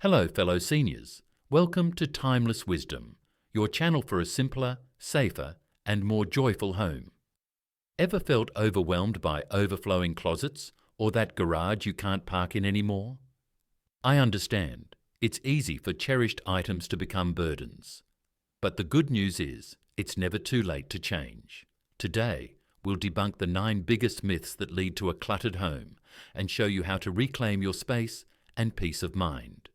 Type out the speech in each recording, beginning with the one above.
Hello, fellow seniors. Welcome to Timeless Wisdom, your channel for a simpler, safer, and more joyful home. Ever felt overwhelmed by overflowing closets or that garage you can't park in anymore? I understand. It's easy for cherished items to become burdens. But the good news is, it's never too late to change. Today, we'll debunk the 9 biggest myths that lead to a cluttered home and show you how to reclaim your space and peace of mind.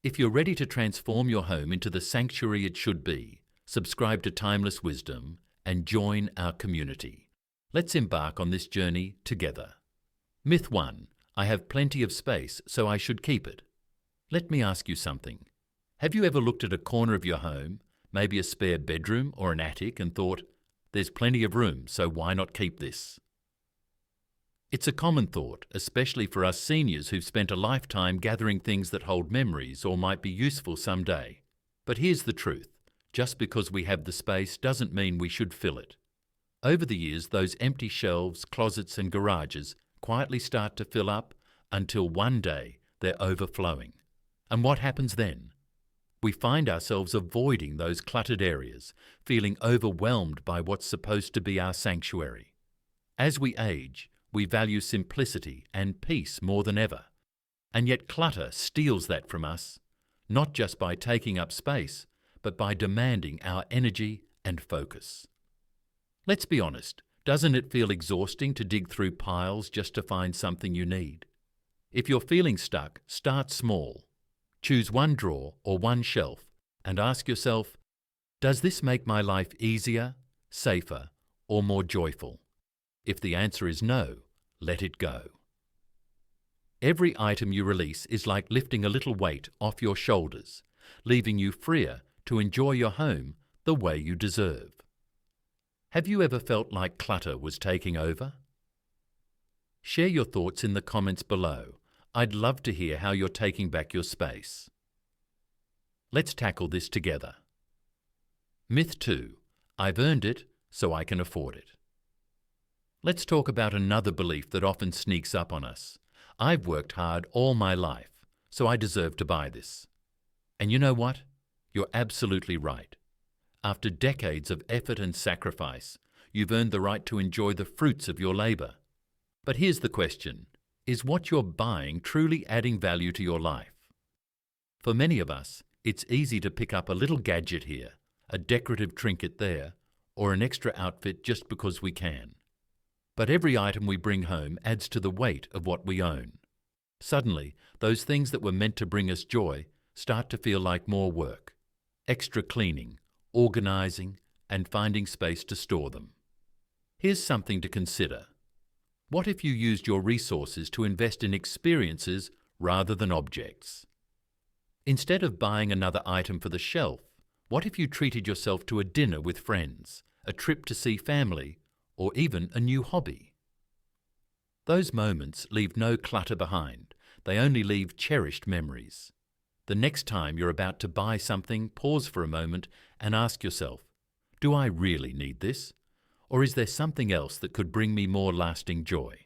If you're ready to transform your home into the sanctuary it should be, subscribe to Timeless Wisdom and join our community. Let's embark on this journey together. Myth 1. I have plenty of space, so I should keep it. Let me ask you something. Have you ever looked at a corner of your home, maybe a spare bedroom or an attic, and thought, there's plenty of room, so why not keep this? It's a common thought, especially for us seniors who've spent a lifetime gathering things that hold memories or might be useful someday. But here's the truth. Just because we have the space doesn't mean we should fill it. Over the years, those empty shelves, closets and garages quietly start to fill up until one day they're overflowing. And what happens then? We find ourselves avoiding those cluttered areas, feeling overwhelmed by what's supposed to be our sanctuary. As we age, we value simplicity and peace more than ever. And yet clutter steals that from us, not just by taking up space, but by demanding our energy and focus. Let's be honest, doesn't it feel exhausting to dig through piles just to find something you need? If you're feeling stuck, start small. Choose one drawer or one shelf and ask yourself, does this make my life easier, safer, or more joyful? If the answer is no, let it go. Every item you release is like lifting a little weight off your shoulders, leaving you freer to enjoy your home the way you deserve. Have you ever felt like clutter was taking over? Share your thoughts in the comments below. I'd love to hear how you're taking back your space. Let's tackle this together. Myth 2. I've earned it, so I can afford it. Let's talk about another belief that often sneaks up on us. I've worked hard all my life, so I deserve to buy this. And you know what? You're absolutely right. After decades of effort and sacrifice, you've earned the right to enjoy the fruits of your labor. But here's the question. Is what you're buying truly adding value to your life? For many of us, it's easy to pick up a little gadget here, a decorative trinket there, or an extra outfit just because we can. But every item we bring home adds to the weight of what we own. Suddenly, those things that were meant to bring us joy start to feel like more work. Extra cleaning, organizing, and finding space to store them. Here's something to consider. What if you used your resources to invest in experiences rather than objects? Instead of buying another item for the shelf, what if you treated yourself to a dinner with friends, a trip to see family, or even a new hobby? Those moments leave no clutter behind. They only leave cherished memories. The next time you're about to buy something, pause for a moment and ask yourself, do I really need this? Or is there something else that could bring me more lasting joy?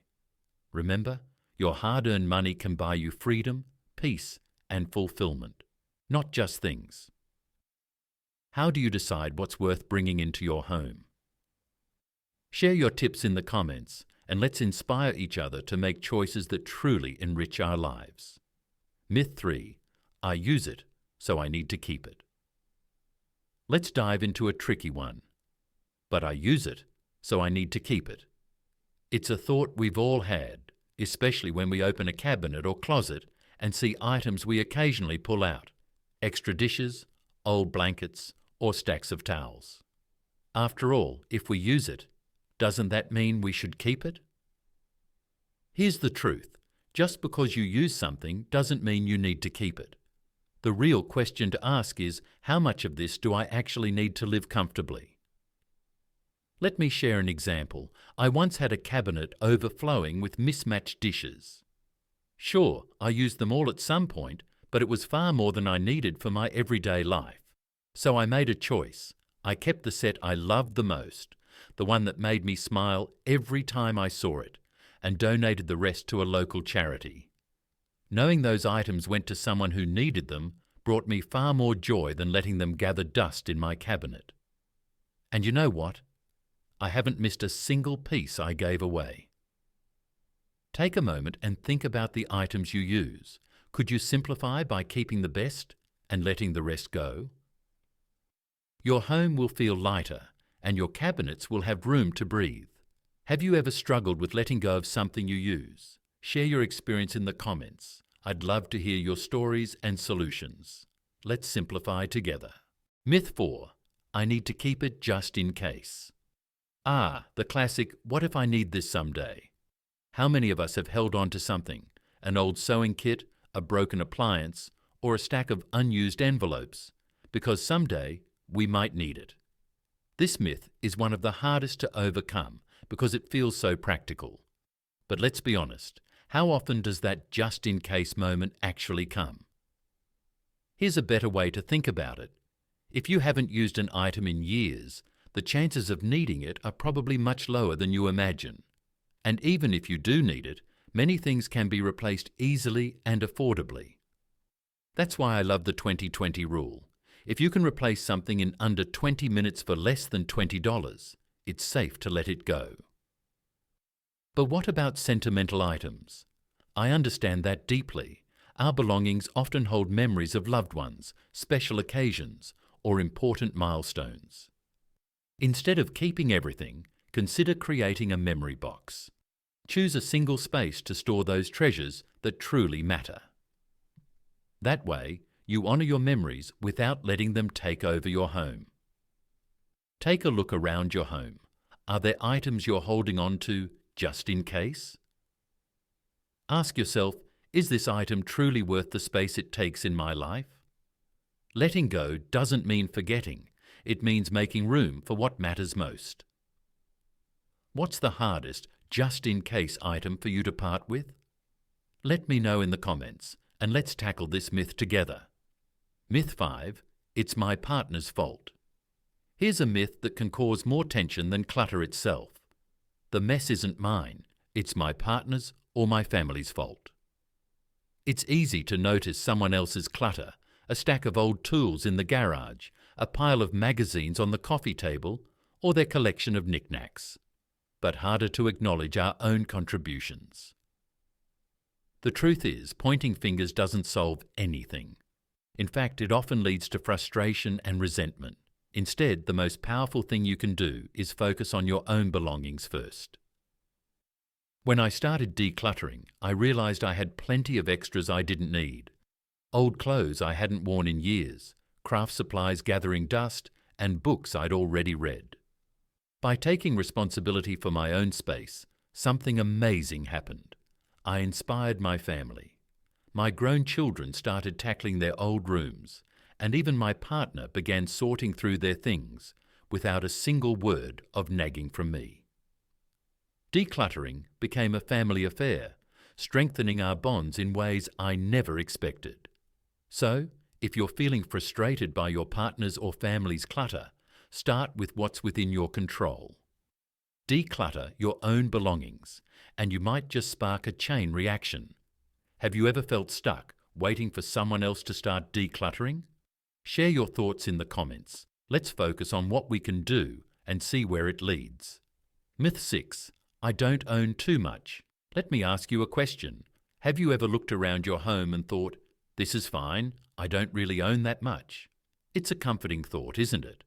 Remember, your hard-earned money can buy you freedom, peace, and fulfillment, not just things. How do you decide what's worth bringing into your home? Share your tips in the comments, and let's inspire each other to make choices that truly enrich our lives. Myth 3. I use it, so I need to keep it. Let's dive into a tricky one. But I use it, so I need to keep it. It's a thought we've all had, especially when we open a cabinet or closet and see items we occasionally pull out, extra dishes, old blankets, or stacks of towels. After all, if we use it, doesn't that mean we should keep it? Here's the truth. Just because you use something doesn't mean you need to keep it. The real question to ask is, how much of this do I actually need to live comfortably? Let me share an example. I once had a cabinet overflowing with mismatched dishes. Sure, I used them all at some point, but it was far more than I needed for my everyday life. So I made a choice. I kept the set I loved the most, the one that made me smile every time I saw it, and donated the rest to a local charity. Knowing those items went to someone who needed them brought me far more joy than letting them gather dust in my cabinet. And you know what? I haven't missed a single piece I gave away. Take a moment and think about the items you use. Could you simplify by keeping the best and letting the rest go? Your home will feel lighter and your cabinets will have room to breathe. Have you ever struggled with letting go of something you use? Share your experience in the comments. I'd love to hear your stories and solutions. Let's simplify together. Myth 4. I need to keep it just in case. The classic, what if I need this someday? How many of us have held on to something, an old sewing kit, a broken appliance, or a stack of unused envelopes, because someday we might need it? This myth is one of the hardest to overcome because it feels so practical. But let's be honest, how often does that just-in-case moment actually come? Here's a better way to think about it. If you haven't used an item in years, the chances of needing it are probably much lower than you imagine. And even if you do need it, many things can be replaced easily and affordably. That's why I love the 20-20 rule. If you can replace something in under 20 minutes for less than $20, it's safe to let it go. But what about sentimental items? I understand that deeply. Our belongings often hold memories of loved ones, special occasions, or important milestones. Instead of keeping everything, consider creating a memory box. Choose a single space to store those treasures that truly matter. That way, you honour your memories without letting them take over your home. Take a look around your home. Are there items you're holding on to just in case? Ask yourself, is this item truly worth the space it takes in my life? Letting go doesn't mean forgetting. It means making room for what matters most. What's the hardest just-in-case item for you to part with? Let me know in the comments, and let's tackle this myth together. Myth 5. It's my partner's fault. Here's a myth that can cause more tension than clutter itself. The mess isn't mine. It's my partner's or my family's fault. It's easy to notice someone else's clutter, a stack of old tools in the garage, a pile of magazines on the coffee table, or their collection of knickknacks. But harder to acknowledge our own contributions. The truth is, pointing fingers doesn't solve anything. In fact, it often leads to frustration and resentment. Instead, the most powerful thing you can do is focus on your own belongings first. When I started decluttering, I realized I had plenty of extras I didn't need. Old clothes I hadn't worn in years, craft supplies gathering dust, and books I'd already read. By taking responsibility for my own space, something amazing happened. I inspired my family. My grown children started tackling their old rooms, and even my partner began sorting through their things without a single word of nagging from me. Decluttering became a family affair, strengthening our bonds in ways I never expected. So, if you're feeling frustrated by your partner's or family's clutter, start with what's within your control. Declutter your own belongings, and you might just spark a chain reaction. Have you ever felt stuck, waiting for someone else to start decluttering? Share your thoughts in the comments. Let's focus on what we can do and see where it leads. Myth 6. I don't own too much. Let me ask you a question. Have you ever looked around your home and thought, this is fine, I don't really own that much? It's a comforting thought, isn't it?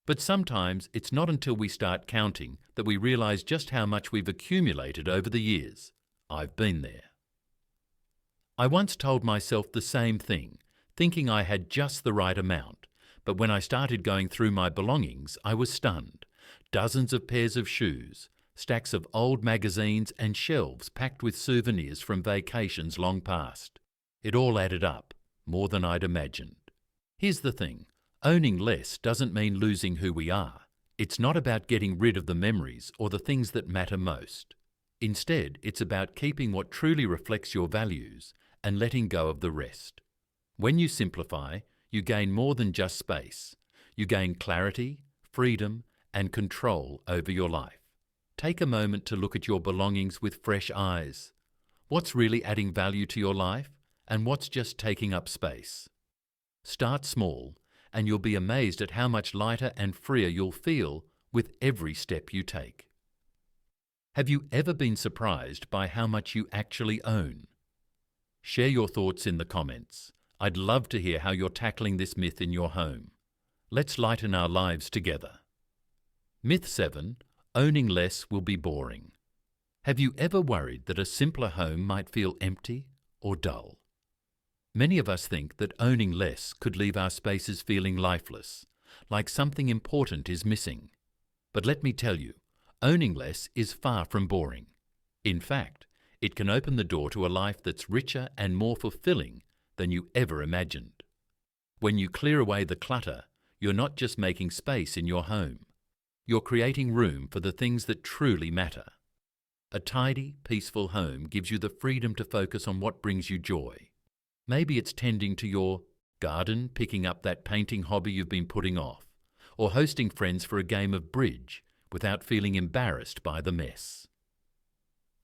But sometimes it's not until we start counting that we realize just how much we've accumulated over the years. I've been there. I once told myself the same thing, thinking I had just the right amount, but when I started going through my belongings, I was stunned. Dozens of pairs of shoes, stacks of old magazines and shelves packed with souvenirs from vacations long past. It all added up, more than I'd imagined. Here's the thing, owning less doesn't mean losing who we are. It's not about getting rid of the memories or the things that matter most. Instead, it's about keeping what truly reflects your values and letting go of the rest. When you simplify, you gain more than just space. You gain clarity, freedom, and control over your life. Take a moment to look at your belongings with fresh eyes. What's really adding value to your life, and what's just taking up space. Start small, and you'll be amazed at how much lighter and freer you'll feel with every step you take. Have you ever been surprised by how much you actually own? Share your thoughts in the comments. I'd love to hear how you're tackling this myth in your home. Let's lighten our lives together. Myth 7. Owning less will be boring. Have you ever worried that a simpler home might feel empty or dull? Many of us think that owning less could leave our spaces feeling lifeless, like something important is missing. But let me tell you, owning less is far from boring. In fact, it can open the door to a life that's richer and more fulfilling than you ever imagined. When you clear away the clutter, you're not just making space in your home. You're creating room for the things that truly matter. A tidy, peaceful home gives you the freedom to focus on what brings you joy. Maybe it's tending to your garden, picking up that painting hobby you've been putting off, or hosting friends for a game of bridge without feeling embarrassed by the mess.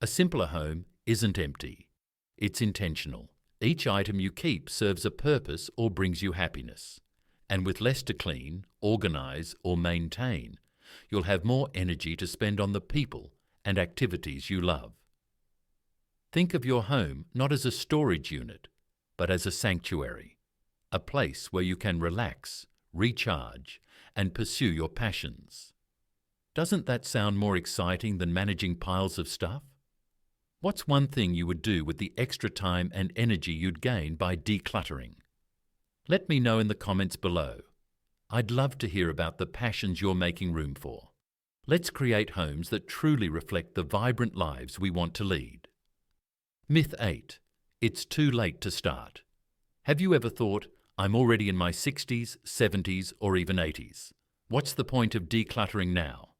A simpler home isn't empty. It's intentional. Each item you keep serves a purpose or brings you happiness. And with less to clean, organise or maintain, you'll have more energy to spend on the people and activities you love. Think of your home not as a storage unit, but as a sanctuary, a place where you can relax, recharge, and pursue your passions. Doesn't that sound more exciting than managing piles of stuff? What's one thing you would do with the extra time and energy you'd gain by decluttering? Let me know in the comments below. I'd love to hear about the passions you're making room for. Let's create homes that truly reflect the vibrant lives we want to lead. Myth 8. It's too late to start. Have you ever thought, I'm already in my 60s, 70s, or even 80s? What's the point of decluttering now?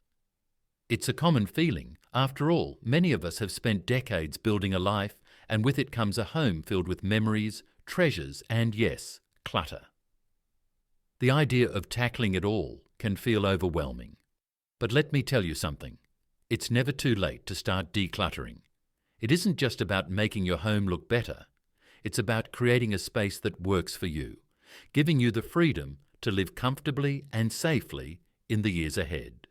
It's a common feeling. After all, many of us have spent decades building a life, and with it comes a home filled with memories, treasures, and yes, clutter. The idea of tackling it all can feel overwhelming. But let me tell you something. It's never too late to start decluttering. It isn't just about making your home look better. It's about creating a space that works for you, giving you the freedom to live comfortably and safely in the years ahead.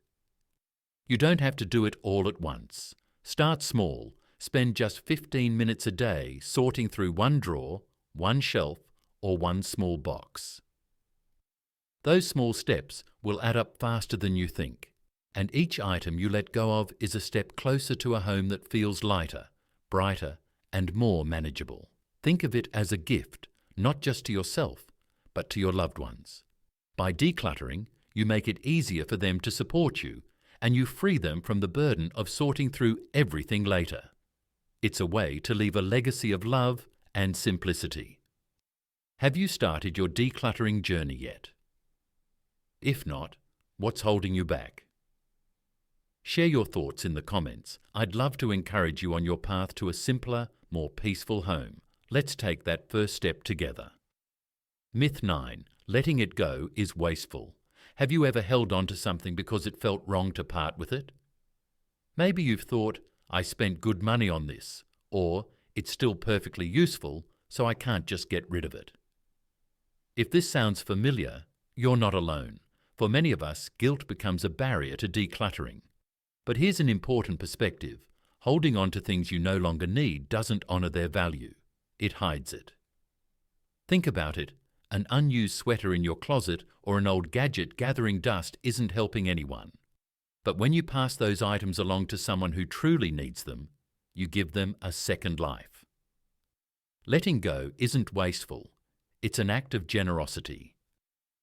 You don't have to do it all at once. Start small. Spend just 15 minutes a day sorting through one drawer, one shelf, or one small box. Those small steps will add up faster than you think, and each item you let go of is a step closer to a home that feels lighter, brighter, and more manageable. Think of it as a gift, not just to yourself, but to your loved ones. By decluttering, you make it easier for them to support you, and you free them from the burden of sorting through everything later. It's a way to leave a legacy of love and simplicity. Have you started your decluttering journey yet? If not, what's holding you back? Share your thoughts in the comments. I'd love to encourage you on your path to a simpler, more peaceful home. Let's take that first step together. Myth 9. Letting it go is wasteful. Have you ever held on to something because it felt wrong to part with it? Maybe you've thought, I spent good money on this, or it's still perfectly useful, so I can't just get rid of it. If this sounds familiar, you're not alone. For many of us, guilt becomes a barrier to decluttering. But here's an important perspective. Holding on to things you no longer need doesn't honour their value. It hides it. Think about it. An unused sweater in your closet or an old gadget gathering dust isn't helping anyone. But when you pass those items along to someone who truly needs them, you give them a second life. Letting go isn't wasteful. It's an act of generosity.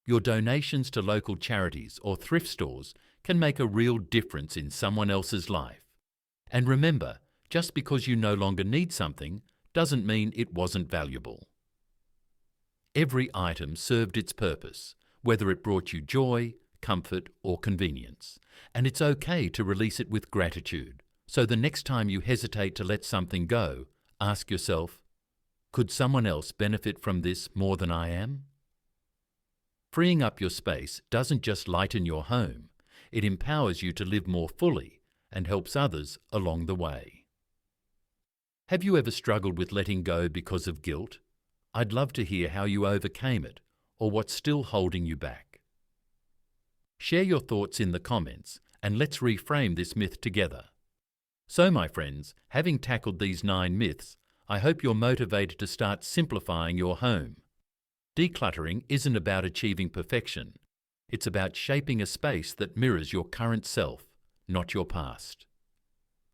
Your donations to local charities or thrift stores can make a real difference in someone else's life. And remember, just because you no longer need something doesn't mean it wasn't valuable. Every item served its purpose, whether it brought you joy, comfort, or convenience. And it's okay to release it with gratitude. So the next time you hesitate to let something go, ask yourself, could someone else benefit from this more than I am? Freeing up your space doesn't just lighten your home, it empowers you to live more fully and helps others along the way. Have you ever struggled with letting go because of guilt? I'd love to hear how you overcame it or what's still holding you back. Share your thoughts in the comments and let's reframe this myth together. So, my friends, having tackled these 9 myths, I hope you're motivated to start simplifying your home. Decluttering isn't about achieving perfection. It's about shaping a space that mirrors your current self, not your past.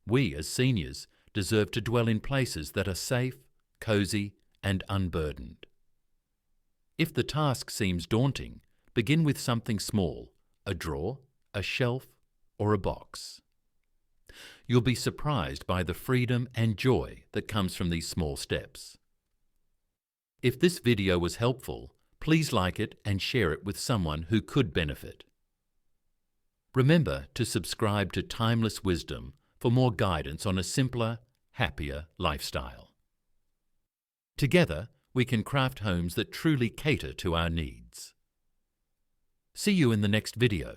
We, as seniors, deserve to dwell in places that are safe, cozy, and unburdened. If the task seems daunting, begin with something small: a drawer, a shelf, or a box. You'll be surprised by the freedom and joy that comes from these small steps. If this video was helpful, please like it and share it with someone who could benefit. Remember to subscribe to Timeless Wisdom for more guidance on a simpler, happier lifestyle. Together, we can craft homes that truly cater to our needs. See you in the next video.